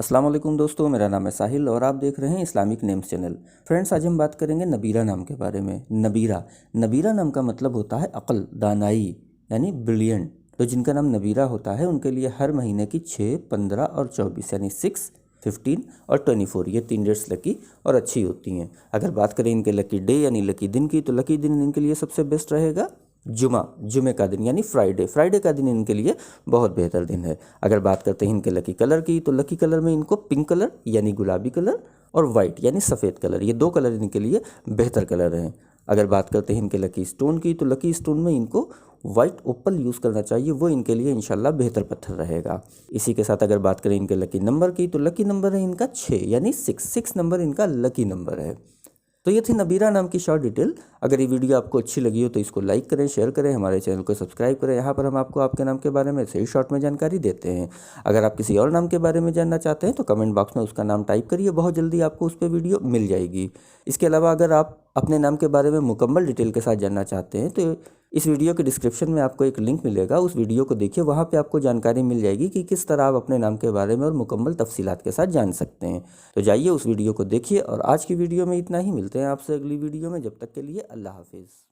अस्सलाम वालेकुम दोस्तों, मेरा नाम है साहिल और आप देख रहे हैं इस्लामिक नेम्स चैनल। फ्रेंड्स, आज हम बात करेंगे नबीरा नाम के बारे में। नबीरा नाम का मतलब होता है अक्ल, दानाई, यानी ब्रिलियंट। तो जिनका नाम नबीरा होता है उनके लिए हर महीने की 6, 15 और 24 यानी 6, 15 और 24 ये 3 डेट्स लकी और अच्छी होती हैं। अगर बात करें इनके लकी डे यानी लकी दिन की, तो लकी दिन इनके लिए सबसे बेस्ट रहेगा जुमे का दिन यानी फ्राइडे का दिन इनके लिए बहुत बेहतर दिन है। अगर बात करते हैं इनके लकी कलर की, तो लकी कलर में इनको पिंक कलर यानी गुलाबी कलर और वाइट यानी सफ़ेद कलर, ये 2 कलर इनके लिए बेहतर कलर हैं। अगर बात करते हैं इनके लकी स्टोन की, तो लकी स्टोन में इनको वाइट ओपल यूज़ करना चाहिए, वो इनके लिए इंशाल्लाह बेहतर पत्थर रहेगा। इसी के साथ अगर बात करें इनके लकी नंबर की, तो लकी नंबर है इनका 6 यानी 6 नंबर इनका लकी नंबर है। तो ये थी नबीरा नाम की शॉर्ट डिटेल। अगर ये वीडियो आपको अच्छी लगी हो तो इसको लाइक करें, शेयर करें, हमारे चैनल को सब्सक्राइब करें। यहाँ पर हम आपको आपके नाम के बारे में सही शॉर्ट में जानकारी देते हैं। अगर आप किसी और नाम के बारे में जानना चाहते हैं तो कमेंट बॉक्स में उसका नाम टाइप करिए, बहुत जल्दी आपको उस पर वीडियो मिल जाएगी। इसके अलावा अगर आप अपने नाम के बारे में मुकम्मल डिटेल के साथ जानना चाहते हैं तो इस वीडियो के डिस्क्रिप्शन में आपको एक लिंक मिलेगा, उस वीडियो को देखिए, वहाँ पे आपको जानकारी मिल जाएगी कि किस तरह आप अपने नाम के बारे में और मुकम्मल तफसीलात के साथ जान सकते हैं। तो जाइए उस वीडियो को देखिए और आज की वीडियो में इतना ही। मिलते हैं आपसे अगली वीडियो में, जब तक के लिए अल्लाह हाफिज़।